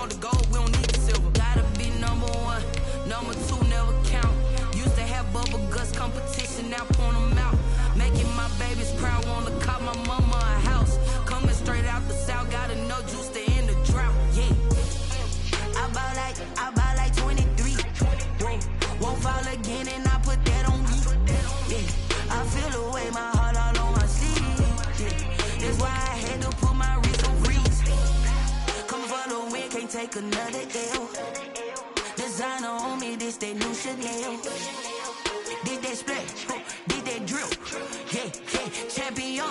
want the gold, we don't need the silver. Gotta be number one, number two never count. Used to have bubble guts competition, now point them out. Making my babies proud, wanna cop my mama a house. Coming straight out the south, gotta know juice to end the drought. Yeah, I bought like 23. Won't fall again, and I put that on me. Yeah, I feel the way, my heart all on my sleeve. Yeah, that's why I had to put my wrist on freeze. Coming for the win, can't take another L. Designer on me, this that new Chanel. Did that splash, did that drill. Yeah, champion,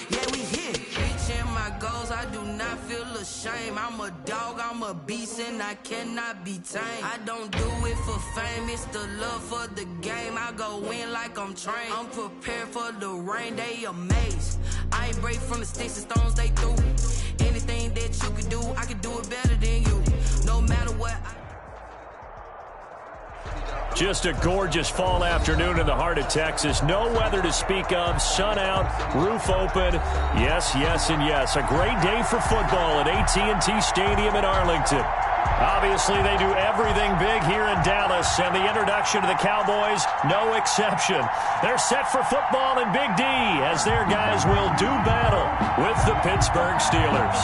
yeah, we here. Reaching my goals, I do not feel ashamed. I'm a dog, I'm a beast, and I cannot be tamed. I don't do it for fame, it's the love for the game. I go in like I'm trained. I'm prepared for the rain, they amazed. I ain't break from the sticks and stones they threw. Anything that you could do, I could do it better than you. No matter what. Just a gorgeous fall afternoon in the heart of Texas. No weather to speak of. Sun out, roof open. Yes, yes, and yes. A great day for football at AT&T Stadium in Arlington. Obviously, they do everything big here in Dallas, and the introduction to the Cowboys, no exception. They're set for football in Big D as their guys will do battle with the Pittsburgh Steelers.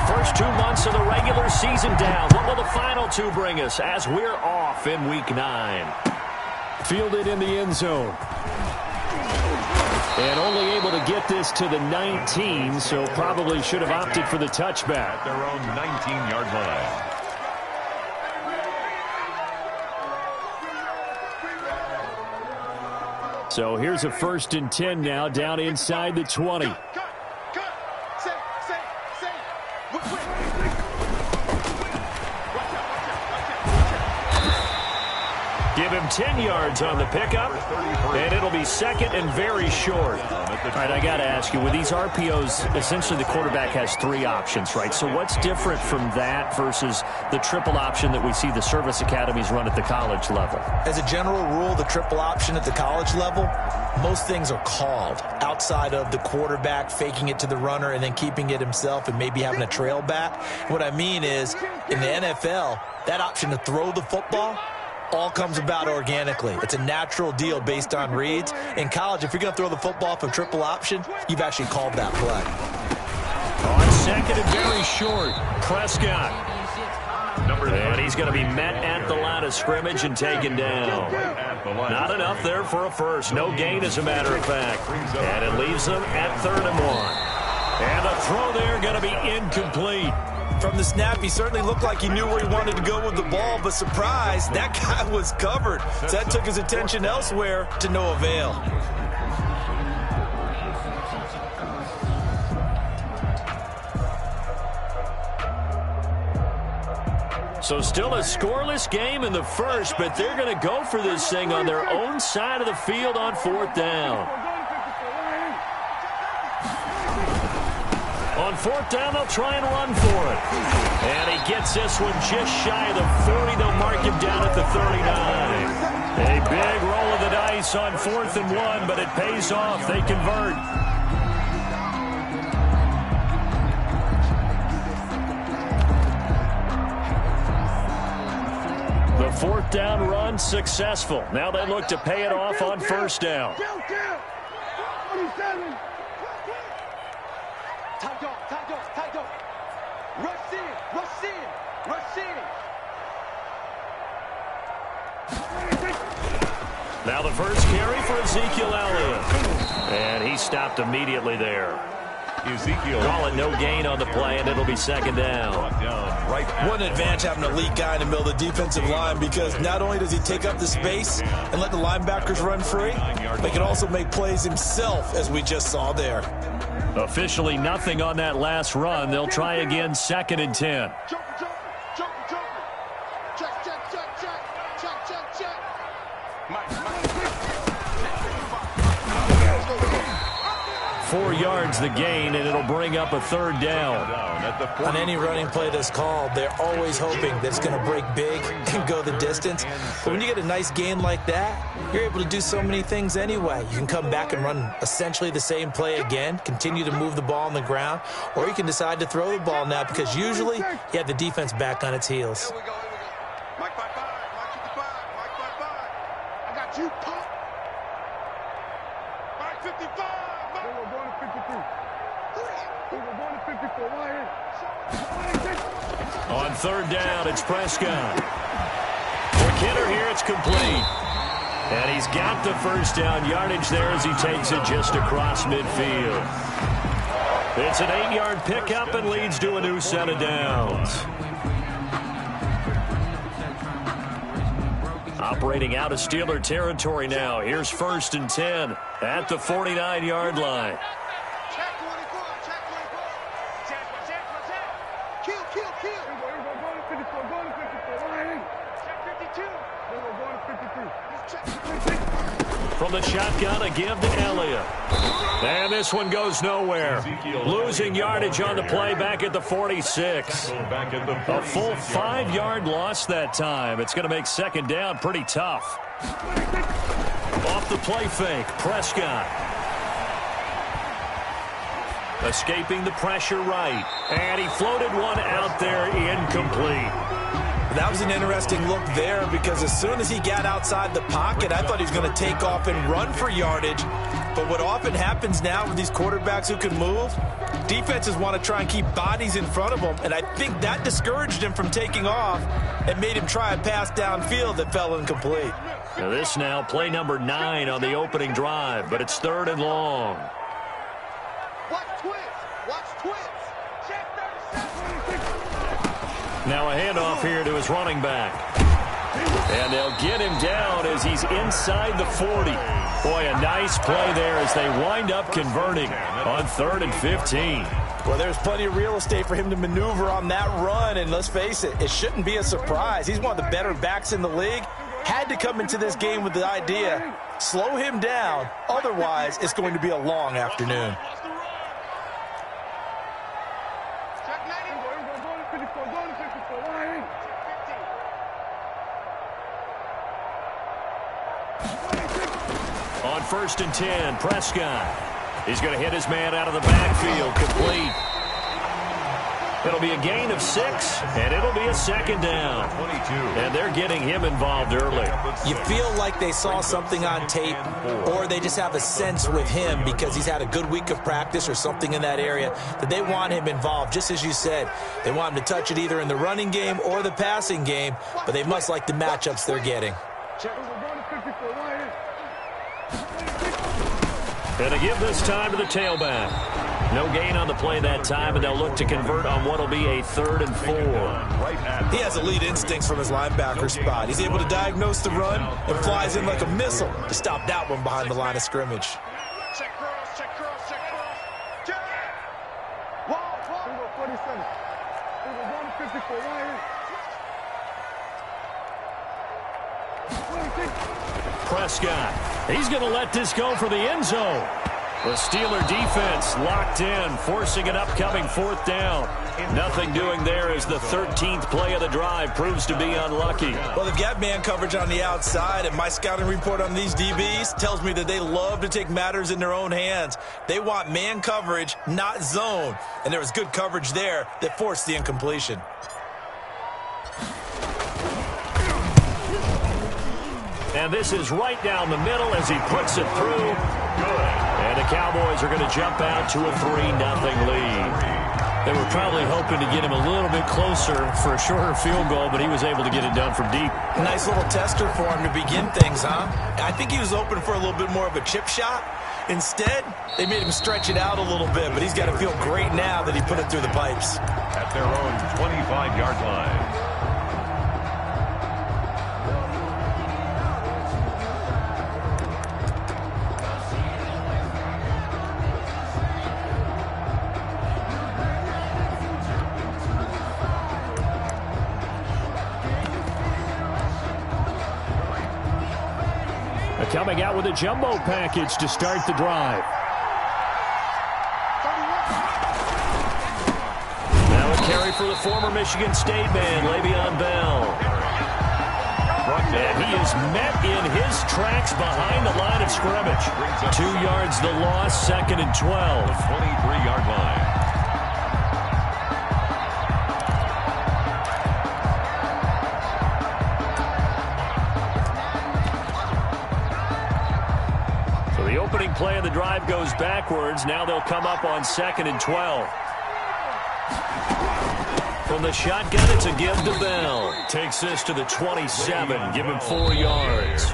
First 2 months of the regular season down. What will the final two bring us as we're off in Week 9? Fielded in the end zone. And only able to get this to the 19, so probably should have opted for the touchback. At their own 19-yard line. So here's a 1st and 10 now, down inside the 20. Give him 10 yards on the pickup, and it'll be second and very short. All right, I got to ask you, with these RPOs, essentially the quarterback has 3 options, right? So what's different from that versus the triple option that we see the service academies run at the college level? As a general rule, the triple option at the college level, most things are called outside of the quarterback faking it to the runner and then keeping it himself and maybe having a trail back. What I mean is, in the NFL, that option to throw the football all comes about organically. It's a natural deal based on reads. In college, if you're going to throw the football from triple option, you've actually called that play. On second and very short, Prescott. And he's going to be met at the line of scrimmage and taken down. Not enough there for a first. No gain, as a matter of fact. And it leaves them at 3rd and 1. And the throw there going to be incomplete. From the snap, he certainly looked like he knew where he wanted to go with the ball, but surprise, that guy was covered. So that took his attention elsewhere to no avail. So still a scoreless game in the first, but they're going to go for this thing on their own side of the field on 4th down. On 4th down, they'll try and run for it. And he gets this one just shy of the 40. They'll mark him down at the 39. A big roll of the dice on 4th and 1, but it pays off. They convert. The 4th down run successful. Now they look to pay it off on 1st down. Now the first carry for Ezekiel Elliott. And he stopped immediately there. Ezekiel. Call it no gain on the play, and it'll be 2nd down. What an advantage having an elite guy in the middle of the defensive line, because not only does he take up the space and let the linebackers run free, but he can also make plays himself, as we just saw there. Officially nothing on that last run. They'll try again, 2nd and 10. 4 yards the gain, and it'll bring up a third down. On any running play that's called, they're always hoping that it's going to break big and go the distance. But when you get a nice gain like that, you're able to do so many things anyway. You can come back and run essentially the same play again, continue to move the ball on the ground, or you can decide to throw the ball now because usually you have the defense back on its heels. Here we go. Mike 5-5. Mike 55. Mike 5-5. I got you, pop. Mike 55. Mike. We're going to 53. We're going to 54. Right here. On third down, it's Prescott. For Kidder here, it's complete. And he's got the first down yardage there as he takes it just across midfield. It's an 8-yard pickup and leads to a new set of downs. Operating out of Steeler territory now. Here's 1st and 10 at the 49-yard line. Check 24. Check 24. Check. Kill. We're going to 54. Going to 54. Right here. Check 52. We're going to 53. From the shotgun, a give to Elliott. And this one goes nowhere. Losing yardage on the play back at the 46. A full 5-yard loss that time. It's going to make second down pretty tough. Off the play fake, Prescott. Escaping the pressure right. And he floated one out there, incomplete. That was an interesting look there because as soon as he got outside the pocket, I thought he was going to take off and run for yardage. But what often happens now with these quarterbacks who can move, defenses want to try and keep bodies in front of them, and I think that discouraged him from taking off and made him try a pass downfield that fell incomplete. Now this now, play number 9 on the opening drive, but it's 3rd and long. Watch twins. Check 37. Now a handoff here to his running back. And they'll get him down as he's inside the 40. Boy, a nice play there as they wind up converting on 3rd and 15. Well, there's plenty of real estate for him to maneuver on that run, and let's face it, it shouldn't be a surprise. He's one of the better backs in the league. Had to come into this game with the idea, slow him down, otherwise it's going to be a long afternoon. On 1st and 10, Prescott. He's going to hit his man out of the backfield, complete. It'll be a gain of 6, and it'll be a second down. And they're getting him involved early. You feel like they saw something on tape, or they just have a sense with him because he's had a good week of practice or something in that area that they want him involved. Just as you said, they want him to touch it either in the running game or the passing game, but they must like the matchups they're getting. And a give this time to the tailback. No gain on the play that time, and they'll look to convert on what will be a 3rd and 4. He has elite instincts from his linebacker spot. He's able to diagnose the run and flies in like a missile to stop that one behind the line of scrimmage. Check cross. Check. Wall. 47. We're going to 54. Right here. Prescott. He's going to let this go for the end zone. The Steeler defense locked in, forcing an upcoming 4th down. Nothing doing there as the 13th play of the drive proves to be unlucky. Well, they've got man coverage on the outside, and my scouting report on these DBs tells me that they love to take matters in their own hands. They want man coverage, not zone. And there was good coverage there that forced the incompletion. And this is right down the middle as he puts it through. And the Cowboys are going to jump out to a 3-0 lead. They were probably hoping to get him a little bit closer for a shorter field goal, but he was able to get it done from deep. Nice little tester for him to begin things, huh? I think he was open for a little bit more of a chip shot. Instead, they made him stretch it out a little bit, but he's got to feel great now that he put it through the pipes. At their own 25-yard line. Coming out with a jumbo package to start the drive. for the former Michigan State man, Le'Veon Bell. And he is met in his tracks behind the line of scrimmage. 2 yards the loss, 2nd and 12. 23-yard line. So the opening play of the drive goes backwards. Now they'll come up on 2nd and 12. From the shotgun, it's a give to Bell. Takes this to the 27. Give him 4 yards.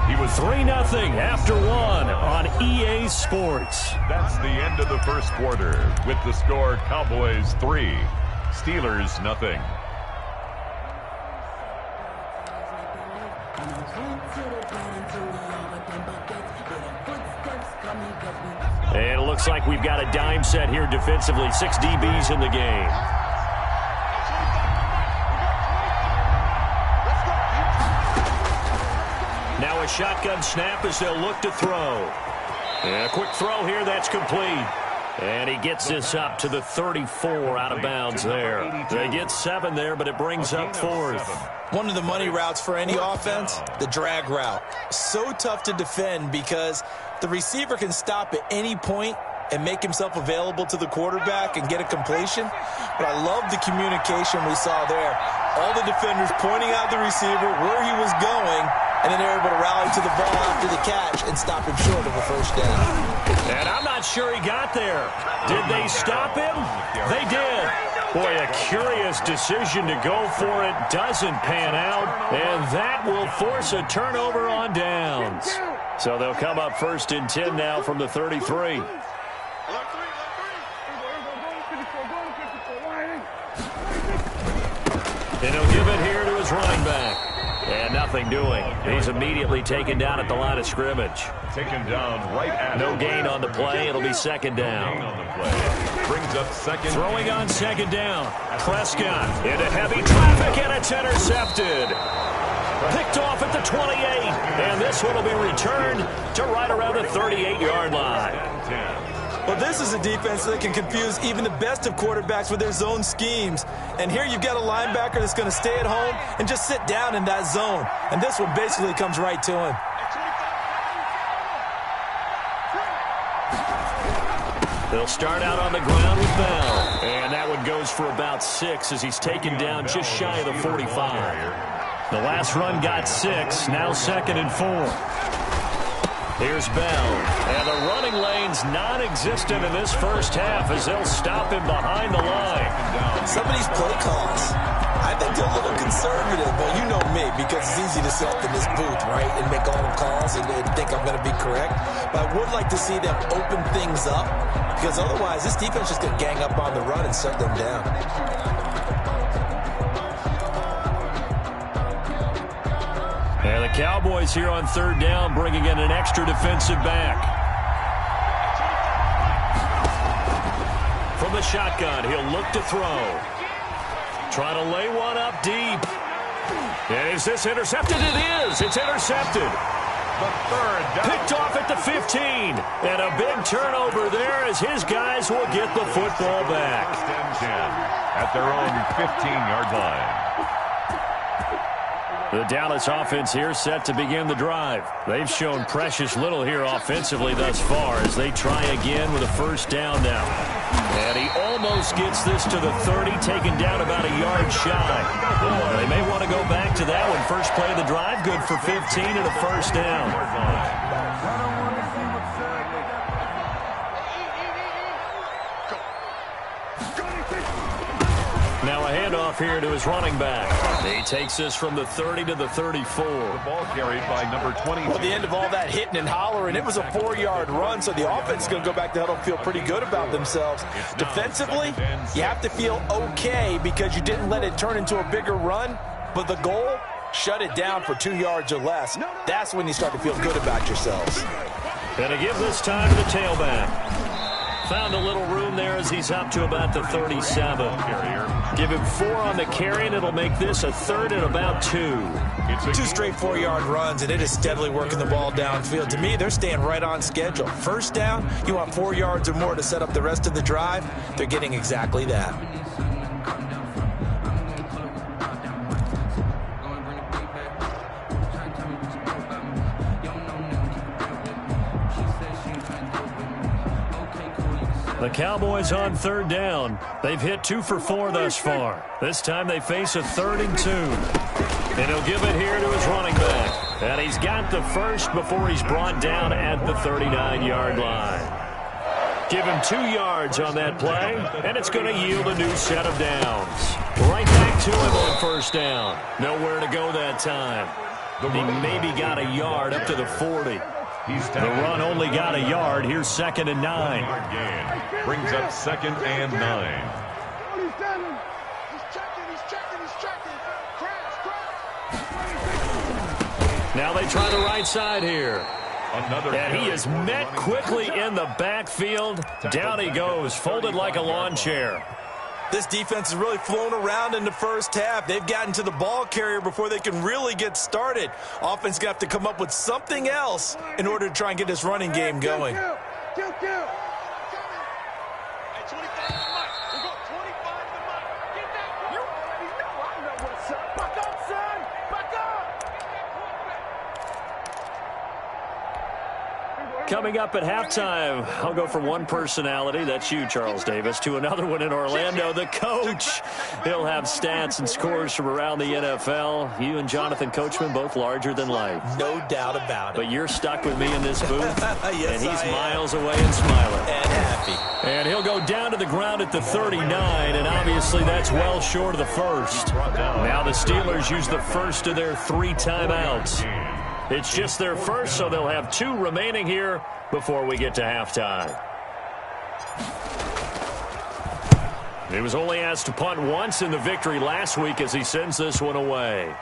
He was 3-0 after 1 on EA Sports. That's the end of the first quarter with the score Cowboys 3, Steelers 0. And it looks like we've got a dime set here defensively. 6 DBs in the game. Now a shotgun snap as they'll look to throw. And a quick throw here, that's complete. And he gets this up to the 34 out of bounds there. They get 7 there, but it brings up 4th. One of the money routes for any offense, the drag route. So tough to defend because the receiver can stop at any point and make himself available to the quarterback and get a completion. But I love the communication we saw there. All the defenders pointing out the receiver, where he was going, and then they're able to rally to the ball after the catch and stop him short of a first down. And I'm not sure he got there. Did they stop him? They did. Boy, a curious decision to go for it. Doesn't pan out. And that will force a turnover on downs. So they'll come up 1st and 10 now from the 33. And he'll give it here to his running back. And nothing doing. He's immediately taken down at the line of scrimmage. Taken down right at no gain on the play. It'll be 2nd down. On the play. Brings up 2nd. Throwing on 2nd down. Prescott into heavy traffic, and it's intercepted. Picked off at the 28. And this one will be returned to right around the 38-yard line. Well, this is a defense that can confuse even the best of quarterbacks with their zone schemes. And here you've got a linebacker that's going to stay at home and just sit down in that zone. And this one basically comes right to him. They'll start out on the ground with Bell. And that one goes for about 6 as he's taken down just shy of the 45. The last run got 6, now 2nd and 4. Here's Bell, and the running lane's non-existent in this first half as they'll stop him behind the line. Some of these play calls, I think they're a little conservative, but you know me, because it's easy to sit up in this booth, right, and make all the calls and think I'm going to be correct. But I would like to see them open things up, because otherwise this defense is going to gang up on the run and shut them down. And the Cowboys here on 3rd down, bringing in an extra defensive back. From the shotgun, he'll look to throw. Trying to lay one up deep. And is this intercepted? It is. It's intercepted. The 3rd down. Picked off at the 15. And a big turnover there as his guys will get the football back. At their own 15-yard line. The Dallas offense here set to begin the drive. They've shown precious little here offensively thus far as they try again with a first down now. And he almost gets this to the 30, taken down about a yard shy. They may want to go back to that one. First play of the drive, good for 15 and a first down. Now a handoff here to his running back. He takes this from the 30 to the 34. The ball carried by number 20. Well, the end of all that hitting and hollering, it was a 4-yard run, so the offense is going to go back to huddle and feel pretty good about themselves. Defensively, you have to feel okay because you didn't let it turn into a bigger run, but the goal, shut it down for 2 yards or less. That's when you start to feel good about yourselves. And to give this time to the tailback. Found a little room there as he's up to about the 37. Give him 4 on the carry, and it'll make this a 3rd and about 2. 2 straight 4-yard runs, and it is steadily working the ball downfield. To me, they're staying right on schedule. First down, you want 4 yards or more to set up the rest of the drive. They're getting exactly that. The Cowboys on third down. They've hit 2 for 4 thus far. This time they face a 3rd and 2. And he'll give it here to his running back. And he's got the first before he's brought down at the 39-yard line. Give him 2 yards on that play, and it's going to yield a new set of downs. Right back to him on first down. Nowhere to go that time. He maybe got a yard up to the 40. The run only got a yard. Here's 2nd and 9. Brings up 2nd and 9. He's checking. Crash. Now they try the right side here. Another And he is met quickly in the backfield. Down he goes, folded like a lawn chair. This defense is really flown around in the first half. They've gotten to the ball carrier before they can really get started. Offense got to come up with something else in order to try and get this running game going. Kill. Coming up at halftime, I'll go from one personality, that's you, Charles Davis, to another one in Orlando, the coach. He'll have stats and scores from around the NFL. You and Jonathan Coachman, both larger than life. No doubt about it. But you're stuck with me in this booth, Yes, and he's I am. miles away and smiling. And happy. And he'll go down to the ground at the 39, and obviously that's well short of the first. Now the Steelers use the first of their 3 timeouts. It's just their first, so they'll have 2 remaining here before we get to halftime. He was only asked to punt once in the victory last week as he sends this one away.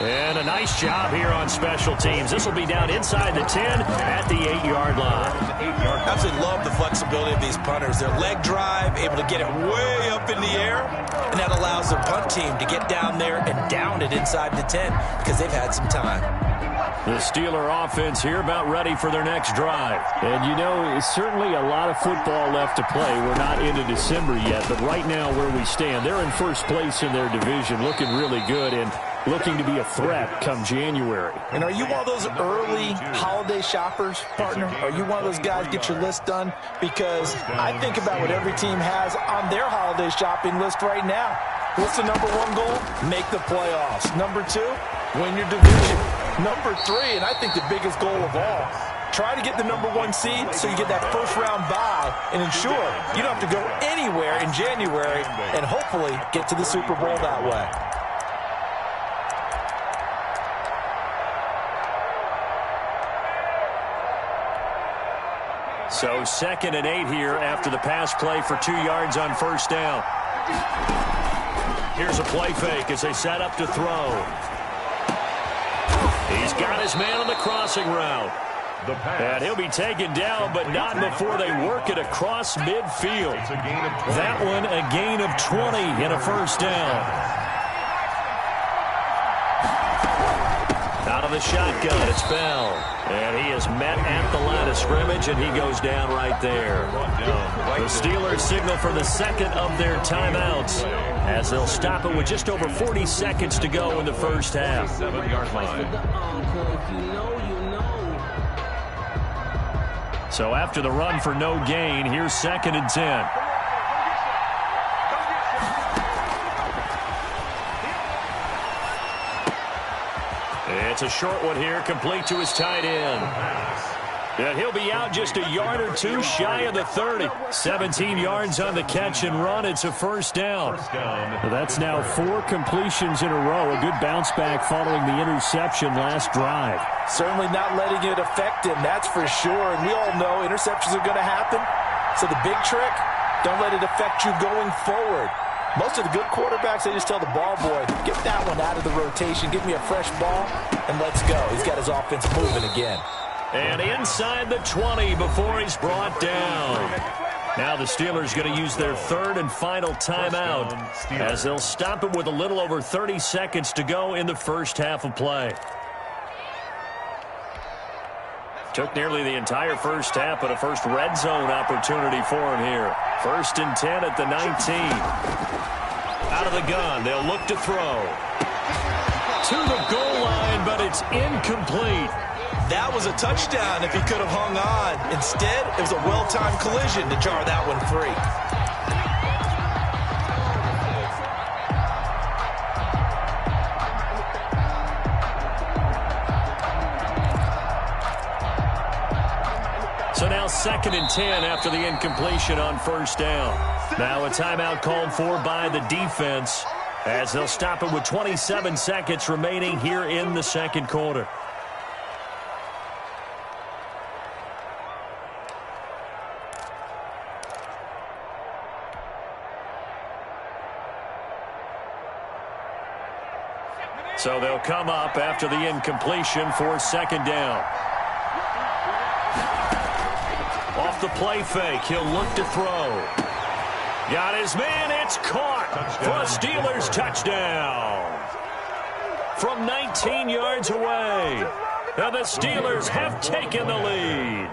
And a nice job here on special teams. This will be down inside the 10 at the 8-yard line. I absolutely love the flexibility of these punters. Their leg drive, able to get it way up in the air, and that allows their punt team to get down there and down it inside the 10 because they've had some time. The Steeler offense here about ready for their next drive. And, you know, it's certainly a lot of football left to play. We're not into December yet, but right now where we stand, they're in first place in their division, looking really good and looking to be a threat come January. And are you one of those early holiday shoppers, partner? Are you one of those guys get your list done? Because I think about what every team has on their holiday shopping list right now. What's the number 1 goal? Make the playoffs. Number 2, win your division. Number 3, and I think the biggest goal of all, try to get the number 1 seed so you get that first-round bye and ensure you don't have to go anywhere in January and hopefully get to the Super Bowl that way. So 2nd and 8 here after the pass play for 2 yards on first down. Here's a play fake as they set up to throw. He's got his man on the crossing route. And he'll be taken down, but not before they work it across midfield. That one a gain of 20 and a first down. Out of the shotgun, it's Bell. And he is met at the line of scrimmage, and he goes down right there. The Steelers signal for the 2nd of their timeouts as they'll stop it with just over 40 seconds to go in the first half. 7-yard line. So after the run for no gain, here's 2nd and 10. It's a short one here, complete to his tight end. And he'll be out just a yard or 2 shy of the 30. 17 yards on the catch and run. It's a first down. Well, that's now 4 completions in a row. A good bounce back following the interception last drive. Certainly not letting it affect him, that's for sure. And we all know interceptions are going to happen. So the big trick, don't let it affect you going forward. Most of the good quarterbacks, they just tell the ball boy, get that one out of the rotation, give me a fresh ball, and let's go. He's got his offense moving again. And inside the 20 before he's brought down. Now the Steelers going to use their 3rd and final timeout as they'll stop it with a little over 30 seconds to go in the first half of play. Took nearly the entire first half, but a first red zone opportunity for him here. 1st and 10 at the 19. Out of the gun, they'll look to throw. To the goal line, but it's incomplete. That was a touchdown if he could have hung on. Instead, it was a well-timed collision to jar that one free. So now 2nd and 10 after the incompletion on first down. Now a timeout called for by the defense as they'll stop it with 27 seconds remaining here in the second quarter. So they'll come up after the incompletion for 2nd down. Off the play fake, he'll look to throw. Got his man, it's caught for a Steelers touchdown. From 19 yards away, and the Steelers have taken the lead.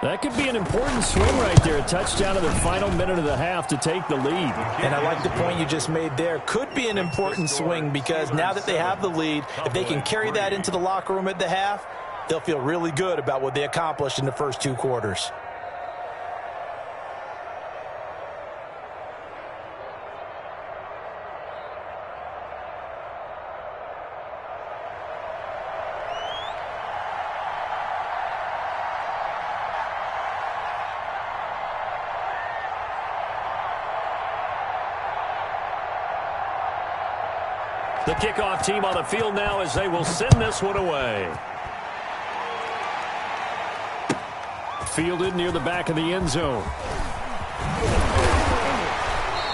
That could be an important swing right there. A touchdown in the final minute of the half to take the lead. And I like the point you just made there. Could be an important swing because now that they have the lead, if they can carry that into the locker room at the half, they'll feel really good about what they accomplished in the first 2 quarters. The kickoff team on the field now as they will send this one away. Fielded near the back of the end zone.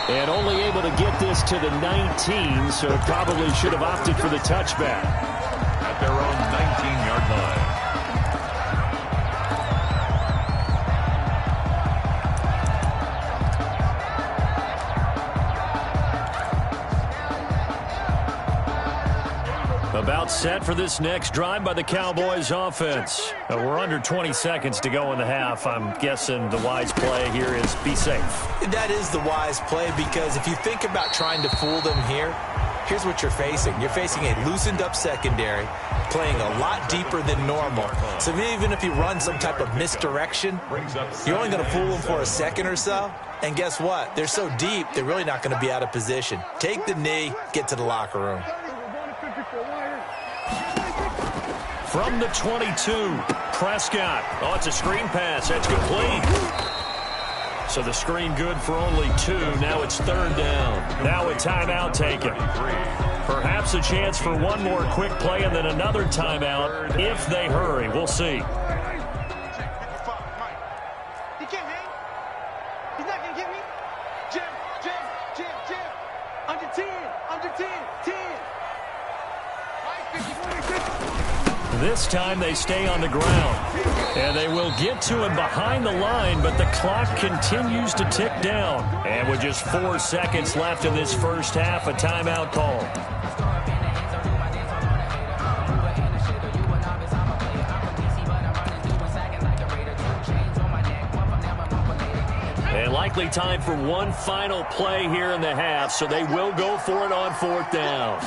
And only able to get this to the 19, so probably should have opted for the touchback. At their own 19-yard line. About set for this next drive by the Cowboys offense. We're under 20 seconds to go in the half. I'm guessing the wise play here is be safe. That is the wise play because if you think about trying to fool them here, here's what you're facing. You're facing a loosened up secondary, playing a lot deeper than normal. So even if you run some type of misdirection, you're only going to fool them for a second or so. And guess what? They're so deep, they're really not going to be out of position. Take the knee, get to the locker room. From the 22, Prescott. Oh, it's a screen pass. That's complete. So the screen good for only 2. Now it's 3rd down. Now a timeout taken. Perhaps a chance for one more quick play and then another timeout if they hurry. We'll see. He can't hang. He's not going to get me. Jim. Under 10. Under 10. 10. This time they stay on the ground. And they will get to him behind the line, but the clock continues to tick down. And with just 4 seconds left in this first half, a timeout call. And likely time for one final play here in the half, so they will go for it on 4th down.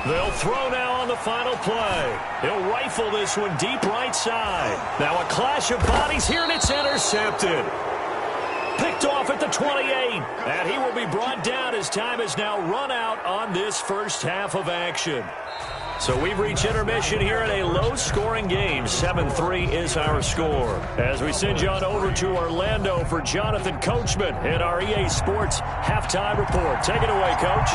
They'll throw now on the final play. He'll rifle this one deep right side. Now a clash of bodies here, and it's intercepted. Picked off at the 28. And he will be brought down as time has now run out on this first half of action. So we've reached intermission here in a low-scoring game. 7-3 is our score. As we send you on over to Orlando for Jonathan Coachman in our EA Sports Halftime Report. Take it away, Coach.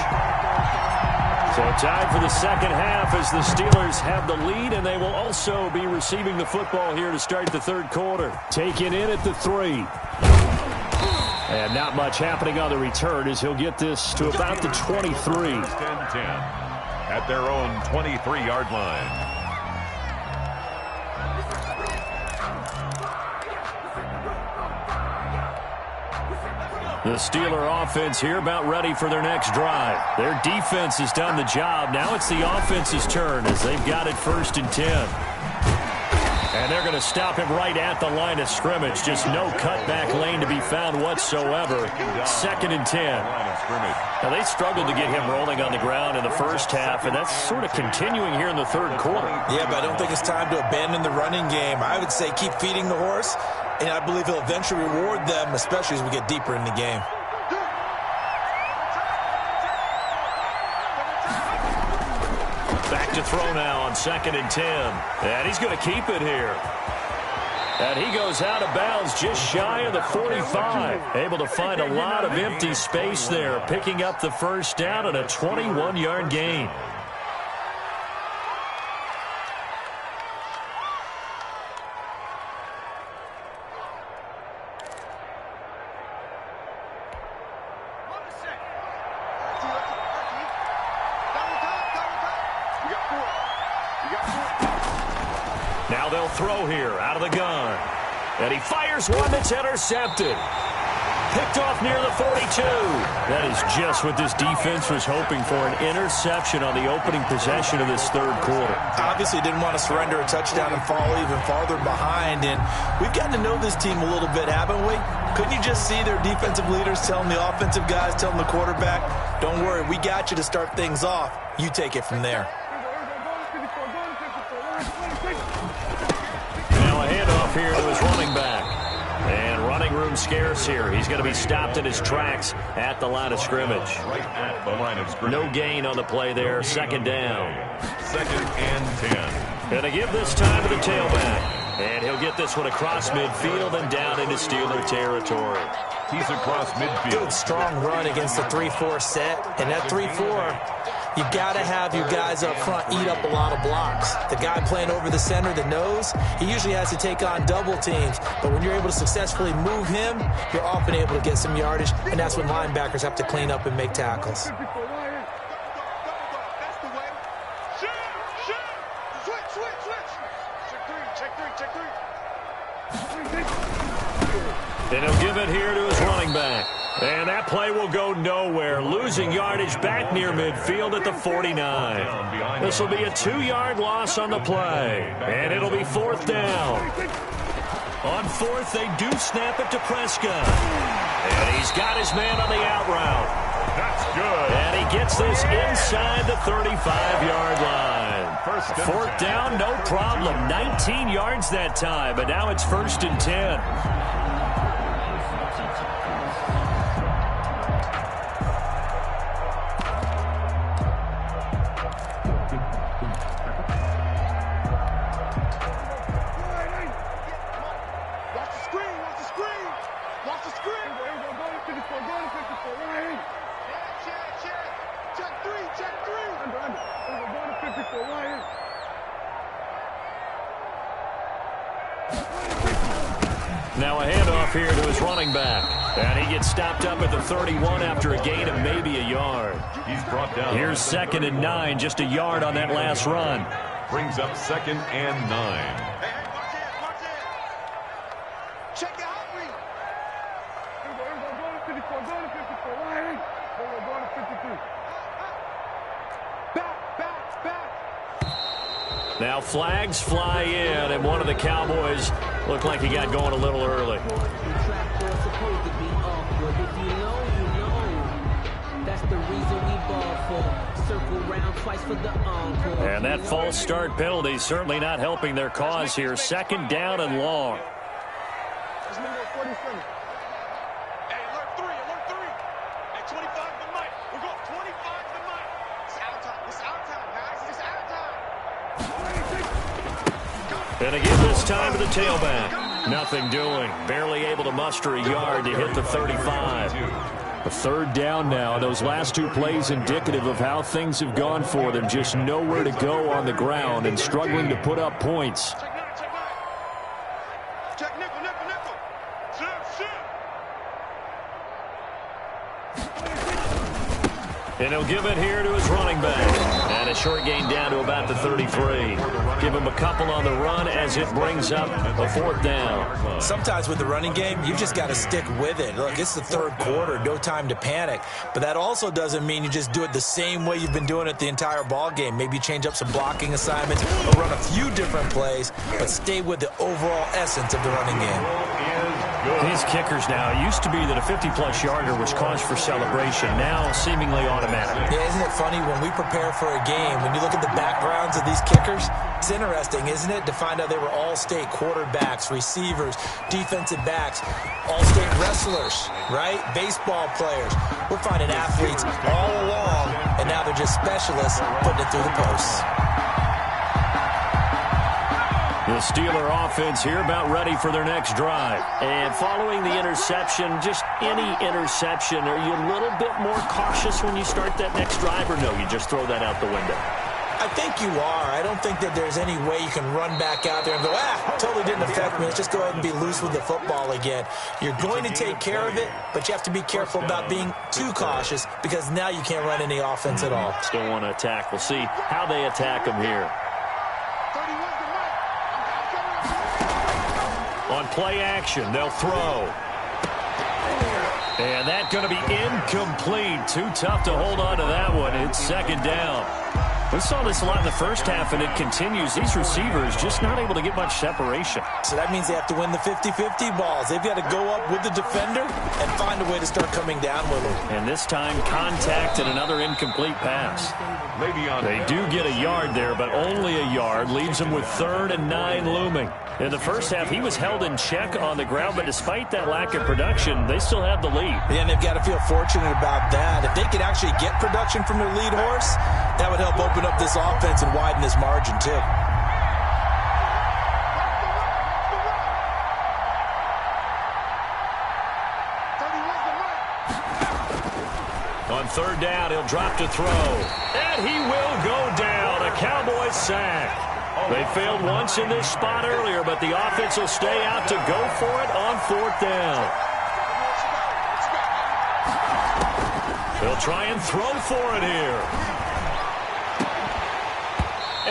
So time for the second half as the Steelers have the lead, and they will also be receiving the football here to start the 3rd quarter. Taken in at the 3. And not much happening on the return as he'll get this to about the 23. 10 at their own 23-yard line. The Steeler offense here about ready for their next drive. Their defense has done the job. Now it's the offense's turn as they've got it 1st and 10. And they're going to stop him right at the line of scrimmage. Just no cutback lane to be found whatsoever. 2nd and 10. Now, they struggled to get him rolling on the ground in the first half, and that's sort of continuing here in the third quarter. Yeah, but I don't think it's time to abandon the running game. I would say keep feeding the horse, and I believe he'll eventually reward them, especially as we get deeper in the game. Back to throw now on 2nd and 10. And he's going to keep it here. And he goes out of bounds just shy of the 45. Able to find a lot of empty space there, picking up the first down and a 21-yard gain. Now they'll throw here out of the gun. And he fires one that's intercepted. Picked off near the 42. That is just what this defense was hoping for, an interception on the opening possession of this third quarter. Obviously didn't want to surrender a touchdown and fall even farther behind. And we've gotten to know this team a little bit, haven't we? Couldn't you just see their defensive leaders telling the offensive guys, telling the quarterback, don't worry, we got you to start things off. You take it from there. Now a handoff here to his running back. And running room scarce here. He's going to be stopped in his tracks at the line of scrimmage. Right at the line of scrimmage. No gain on the play there. 2nd down. 2nd and 10. And they give this time to the tailback. And he'll get this one across midfield and down into Steeler territory. He's across midfield. Good, strong run against the 3-4 set. And that 3-4... you got to have your guys up front eat up a lot of blocks. The guy playing over the center, the nose, he usually has to take on double teams. But when you're able to successfully move him, you're often able to get some yardage, and that's when linebackers have to clean up and make tackles. And he'll give it here to his running back. And that play will go nowhere. Losing yardage back near midfield at the 49. This will be a 2-yard loss on the play. And it'll be 4th down. On 4th, they do snap it to Prescott. And he's got his man on the out route. That's good. And he gets this inside the 35-yard line. 4th down, no problem. 19 yards that time. But now it's 1st and 10. Now a handoff here to his running back. And he gets stopped up at the 31 after a gain of maybe a yard. He's brought down. Here's 2nd and 9, just a yard on that last run. Brings up 2nd and 9. Check it out, we. Now flags fly in, and one of the Cowboys looked like he got going a little early. And that false start penalty certainly not helping their cause here. 2nd down and long. And again this time to the tailback. Nothing doing. Barely able to muster a yard to hit the 35. A 3rd down now. Those last 2 plays indicative of how things have gone for them. Just nowhere to go on the ground and struggling to put up points. And he'll give it here to his running back. And a short gain down to about the 33. Give him a couple on the run as it brings up a 4th down. Sometimes with the running game, you just got to stick with it. Look, it's the 3rd quarter, no time to panic. But that also doesn't mean you just do it the same way you've been doing it the entire ball game. Maybe change up some blocking assignments or run a few different plays, but stay with the overall essence of the running game. These kickers now, it used to be that a 50-plus yarder was cause for celebration. Now seemingly automatic. Yeah, isn't it funny when we prepare for a game, when you look at the backgrounds of these kickers, it's interesting, isn't it, to find out they were all-state quarterbacks, receivers, defensive backs, all-state wrestlers, right? Baseball players. We're finding athletes all along, and now they're just specialists putting it through the posts. The Steeler offense here about ready for their next drive. And following the interception, just any interception, are you a little bit more cautious when you start that next drive, or no, you just throw that out the window? I think you are. I don't think that there's any way you can run back out there and go, totally didn't affect me. Let's just go ahead and be loose with the football again. You're going to take care of it, but you have to be careful about being too cautious because now you can't run any offense at all. Still want to attack. We'll see how they attack them here. On play action, they'll throw. And that's going to be incomplete. Too tough to hold on to that one. It's 2nd down. We saw this a lot in the first half, and it continues. These receivers just not able to get much separation. So that means they have to win the 50-50 balls. They've got to go up with the defender and find a way to start coming down with them. And this time, contact and another incomplete pass. They do get a yard there, but only a yard. Leaves them with 3rd and 9 looming. In the first half, he was held in check on the ground, but despite that lack of production, they still have the lead. And they've got to feel fortunate about that. If they could actually get production from their lead horse, that would help open up this offense and widen this margin, too. On 3rd down, he'll drop to throw. And he will go down. A Cowboys sack. They failed once in this spot earlier, but the offense will stay out to go for it on 4th down. They'll try and throw for it here.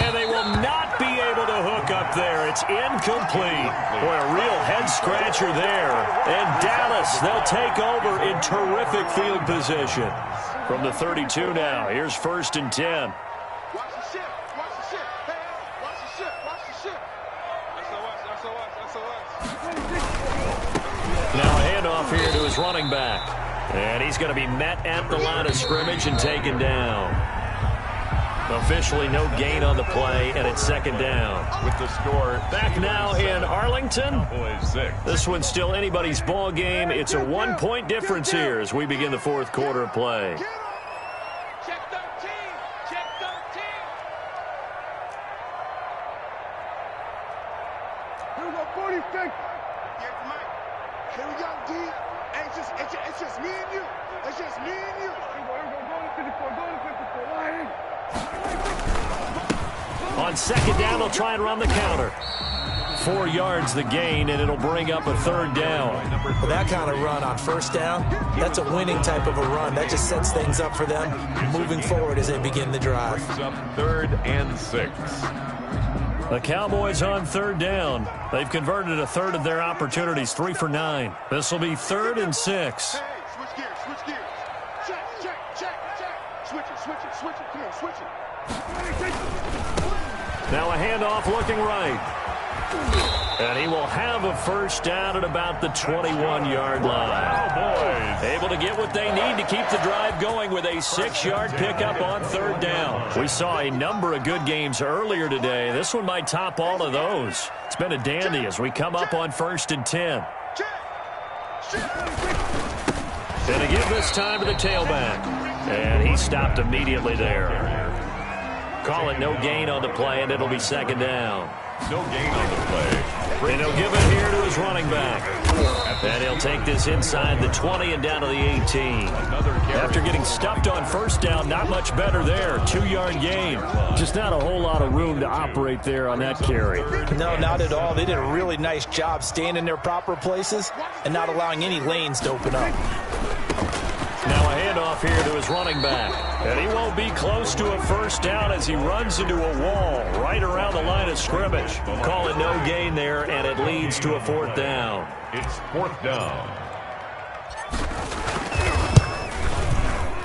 And they will not be able to hook up there. It's incomplete. Boy, a real head-scratcher there. And Dallas, they'll take over in terrific field position. From the 32 now, here's 1st and 10. Now a handoff here to his running back. And he's going to be met at the line of scrimmage and taken down. Officially no gain on the play, and it's 2nd down. With the score. Back now in Arlington. This one's still anybody's ball game. It's a 1-point difference here as we begin the 4th quarter of play. Check 13. Check 13. Here we go, 46. Here we go, D. Hey, it's just me and you. It's just me and you. Here we go, go to 54, go to 54. Line. On 2nd down, they'll try and run the counter. 4 yards the gain, and it'll bring up a 3rd down. Well, that kind of run on 1st down, that's a winning type of a run. That just sets things up for them moving forward as they begin the drive. 3rd and 6. The Cowboys on 3rd down. They've converted a 1/3 of their opportunities, 3 for 9. This will be 3rd and 6. Hey, switch gears, switch gears. Check, check, check, check. Switch it, switch it, switch it. Come on, switch it. Now a handoff looking right. And he will have a 1st down at about the 21-yard line. Cowboys Able to get what they need to keep the drive going with a 6-yard pickup on 3rd down. We saw a number of good games earlier today. This one might top all of those. It's been a dandy as we come up on 1st and 10. And again this time to the tailback. And he stopped immediately there. Call it no gain on the play, and it'll be 2nd down. no gain on the play. And he'll give it here to his running back. And he'll take this inside the 20 and down to the 18. After getting stuffed on 1st down, not much better there. 2-yard gain. Just not a whole lot of room to operate there on that carry. No, not at all. They did a really nice job staying in their proper places and not allowing any lanes to open up. Now a handoff here to his running back. And he won't be close to a first down as he runs into a wall right around the line of scrimmage. Call it no gain there, and it leads to a fourth down. It's fourth down.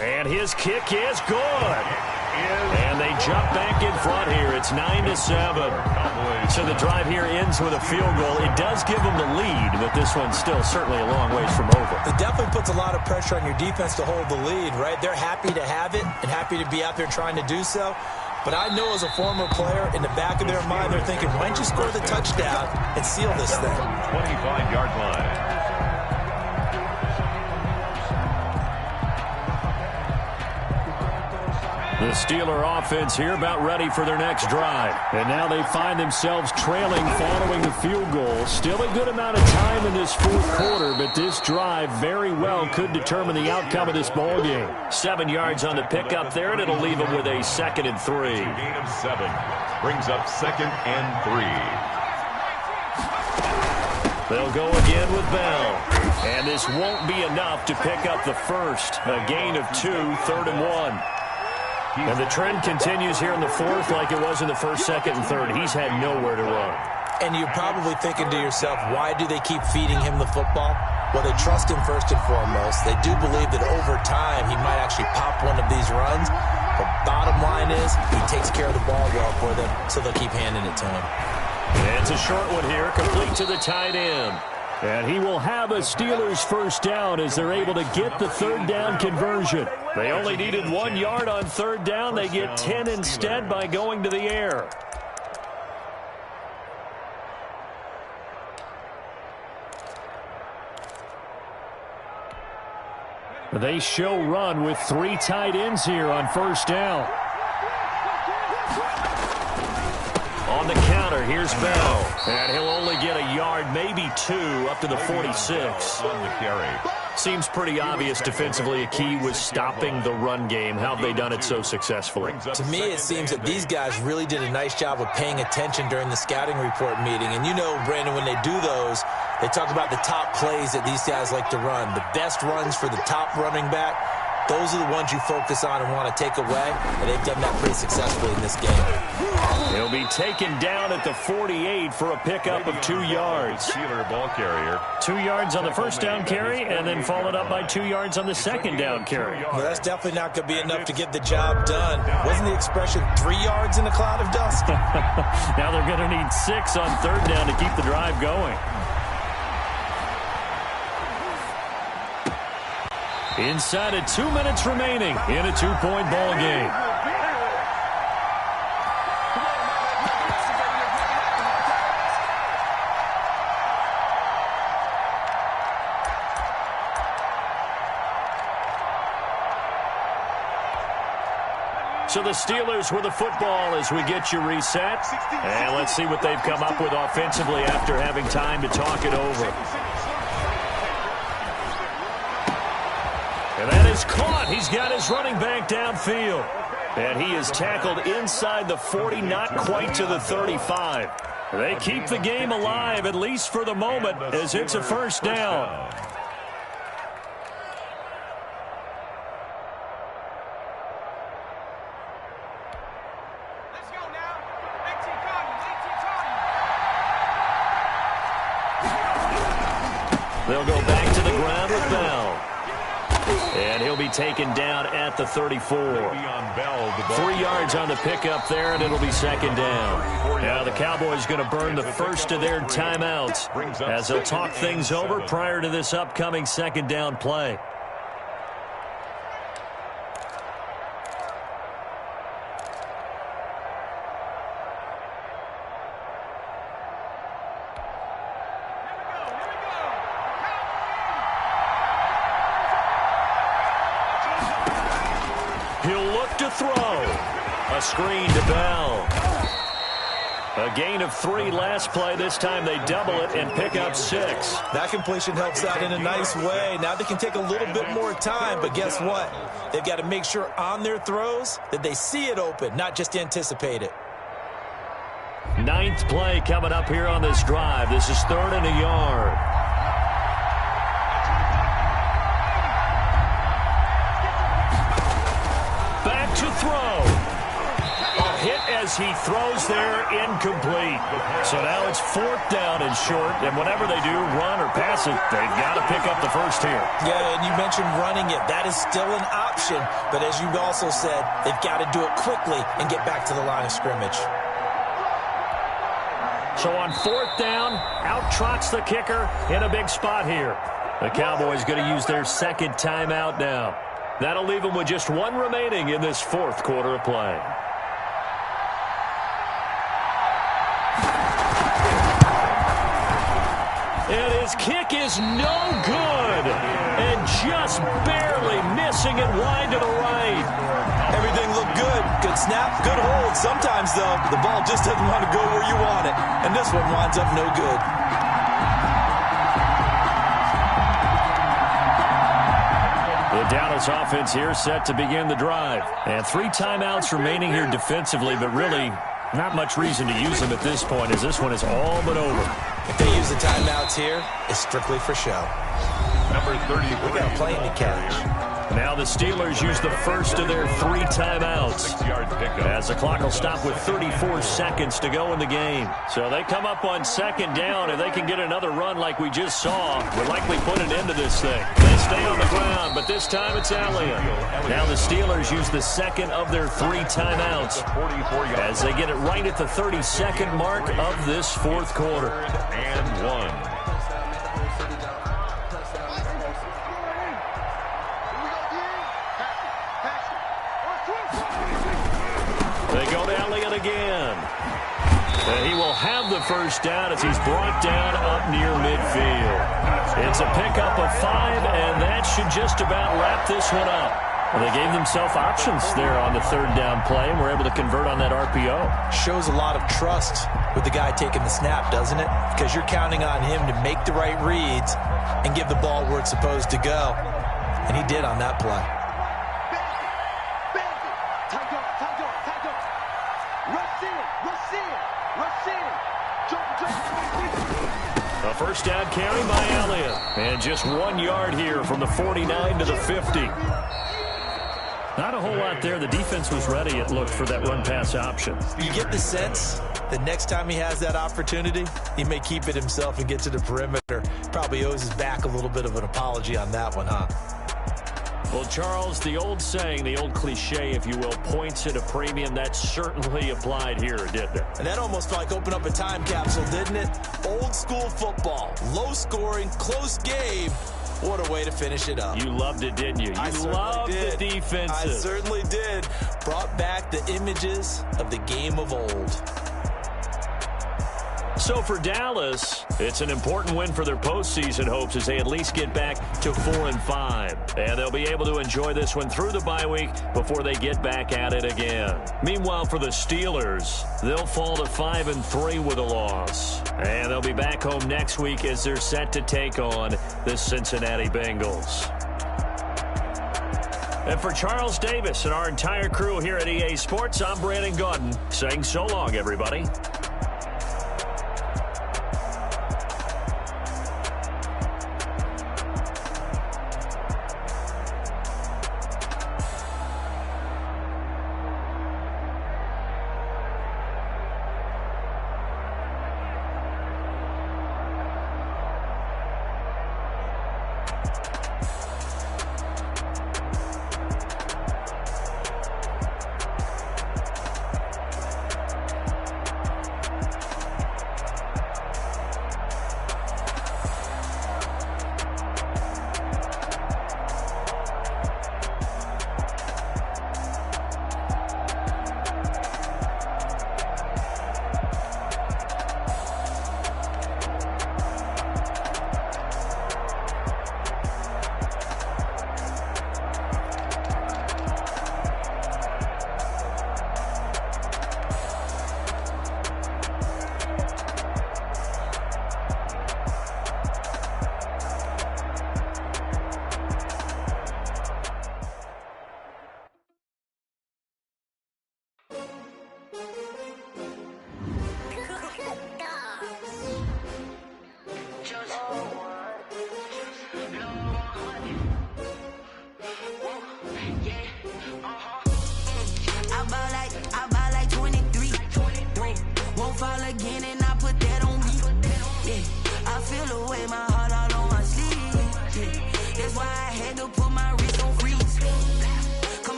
And his kick is good. And they jump back in front here. It's 9-7. So the drive here ends with a field goal. It does give them the lead, but this one's still certainly a long ways from over. It definitely puts a lot of pressure on your defense to hold the lead, right? They're happy to have it and happy to be out there trying to do so. But I know as a former player, in the back of their mind, they're thinking, why don't you score the touchdown and seal this thing? 25-yard line. The Steeler offense here about ready for their next drive. And now they find themselves trailing following the field goal. Still a good amount of time in this fourth quarter, but this drive very well could determine the outcome of this ball game. 7 yards on the pickup there, and it'll leave them with a 2nd and 3. Gain of 7 brings up 2nd and 3. They'll go again with Bell. And this won't be enough to pick up the first. A gain of 2, 3rd and 1. And the trend continues here in the fourth like it was in the first, second, and third. He's had nowhere to run. And you're probably thinking to yourself, why do they keep feeding him the football? Well, they trust him first and foremost. They do believe that over time he might actually pop one of these runs. But bottom line is he takes care of the ball well for them, so they'll keep handing it to him. And it's a short one here, complete to the tight end. And he will have a Steelers first down as they're able to get the 3rd down conversion. They only needed 1 yard on 3rd down. They get 10 instead by going to the air. They show run with 3 tight ends here on first down. On the counter, here's Bell. And he'll only get a yard, maybe 2, up to the 46. On the carry. Seems pretty obvious defensively a key was stopping the run game. How have they done it so successfully? To me, it seems that these guys really did a nice job of paying attention during the scouting report meeting. And you know, Brandon, when they do those, they talk about the top plays that these guys like to run. The best runs for the top running back, those are the ones you focus on and want to take away. And they've done that pretty successfully in this game. He'll be taken down at the 48 for a pickup of 2 yards. Steeler ball carrier. 2 yards on the first down carry, and then followed up by 2 yards on the second down carry. Well, that's definitely not going to be enough to get the job done. Wasn't the expression 3 yards in a cloud of dust? Now they're going to need 6 on 3rd down to keep the drive going. Inside of 2 minutes remaining in a 2-point ball game. So the Steelers with the football as we get you reset. And let's see what they've come up with offensively after having time to talk it over. And that is caught. He's got his running back downfield. And he is tackled inside the 40, not quite to the 35. They keep the game alive, at least for the moment, as it's a first down. They'll go back to the ground with Bell. And he'll be taken down at the 34. 3 yards on the pickup there, and it'll be second down. Now the Cowboys going to burn the first of their timeouts as they'll talk things over prior to this upcoming second down play. Throw. A screen to Bell. A gain of 3 last play. This time they double it and pick up 6. That completion helps out in a nice way. Now they can take a little bit more time, but guess what? They've got to make sure on their throws that they see it open, not just anticipate it. 9th play coming up here on this drive. This is 3rd and a yard. goes. He throws there, incomplete. So now it's 4th down and short, and whenever they do run or pass it, they've got to pick up the first here. Yeah, and you mentioned running it. That is still an option, but as you also said, they've got to do it quickly and get back to the line of scrimmage. So on 4th down, out trots the kicker in a big spot here. The Cowboys going to use their 2nd timeout now. That'll leave them with just 1 remaining in this 4th quarter of play. And his kick is no good. And just barely missing it wide to the right. Everything looked good. Good snap, good hold. Sometimes, though, the ball just doesn't want to go where you want it. And this one winds up no good. The Dallas offense here set to begin the drive. And 3 timeouts remaining here defensively, but really not much reason to use them at this point, as this one is all but over. If they use the timeouts here, it's strictly for show. Number 30. We got a plane to catch. Now the Steelers use the first of their 3 timeouts, 6-yard pickup. as the clock will stop with 34 seconds to go in the game. So they come up on 2nd down. If they can get another run like we just saw, we'll likely put an end to this thing. They stay on the ground, but this time it's Elliott. Now the Steelers use the 2nd of their 3 timeouts, as they get it right at the 32nd mark of this 4th quarter. And 1. They go to Elliott again. And he will have the first down as he's brought down up near midfield. It's a pickup of 5, and that should just about wrap this one up. Well, they gave themselves options there on the 3rd down play, and were able to convert on that RPO. Shows a lot of trust with the guy taking the snap, doesn't it? Because you're counting on him to make the right reads and give the ball where it's supposed to go. And he did on that play. A first down carry by Elliott. And just 1 yard here from the 49 to the 50. Not a whole lot there. The defense was ready, it looked, for that run-pass option. You get the sense that next time he has that opportunity, he may keep it himself and get to the perimeter. Probably owes his back a little bit of an apology on that one, huh? Well, Charles, the old saying, the old cliche, if you will, points at a premium, that certainly applied here, didn't it? And that almost felt like open up a time capsule, didn't it? Old school football, low scoring, close game. What a way to finish it up. You loved it, didn't you? You loved the defenses. I certainly did. Brought back the images of the game of old. So for Dallas, it's an important win for their postseason hopes as they at least get back to 4-5. And they'll be able to enjoy this one through the bye week before they get back at it again. Meanwhile, for the Steelers, they'll fall to 5-3 with a loss. And they'll be back home next week as they're set to take on the Cincinnati Bengals. And for Charles Davis and our entire crew here at EA Sports, I'm Brandon Gaudin saying so long, everybody.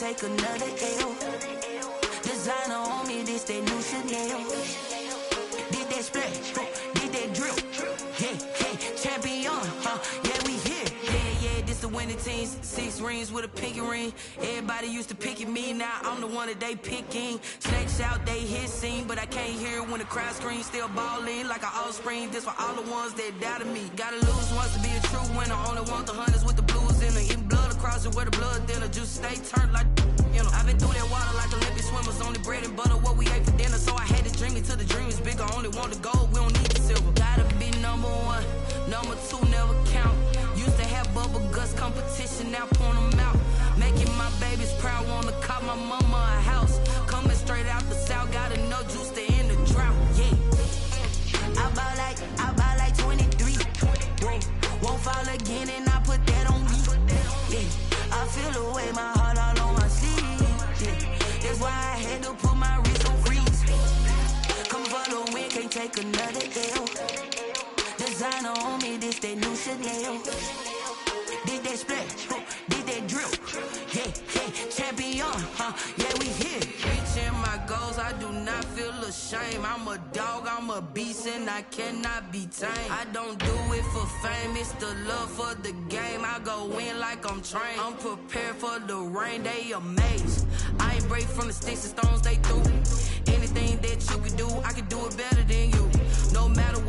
take another L. Designer on me, this that new Chanel. Did that splash, did that drill. Yeah, champion, yeah, we here. Yeah, this the winning teams. 6 rings with a pinky ring. Everybody used to pick at me, now I'm the one that they picking. Snakes out, they hit scene, but I can't hear when the crowd screams. Still ballin' like an offspring. This for all the ones that doubted me. Gotta lose once to be a true winner. Only want the hunters with the blues in her. Eating blood across it where the blood thinner. Juice stay turned like, you know. I've been through that water like Olympic swimmers. Only bread and butter, what we ate for dinner. So I had to dream it till the dream is bigger. Only want the gold, we don't need the silver. Gotta be number 1, number 2 never count. Used to have bubble guts competition, now point them out. Making my babies proud, wanna call my mama a house. Coming straight out the south, got enough juice to end the drought, yeah. I buy like 23. Whoa, won't fall again and I put that on me. Yeah, I feel the way, my heart all on my sleeve. Yeah, that's why I had to put my wrist on freeze. Come for the win, can't take another L. Designer on me, this that new Chanel. Did that splash, did that drill. Yeah, champion, yeah, we here. Reaching my goals, I do not feel ashamed. I'm a dog, I'm a beast, and I cannot be tamed. I don't do it for fame, it's the love for the game. I go in like I'm trained. I'm prepared for the rain, they amazed. I ain't break from the sticks and stones they threw. Anything that you can do, I can do it better than you. No matter what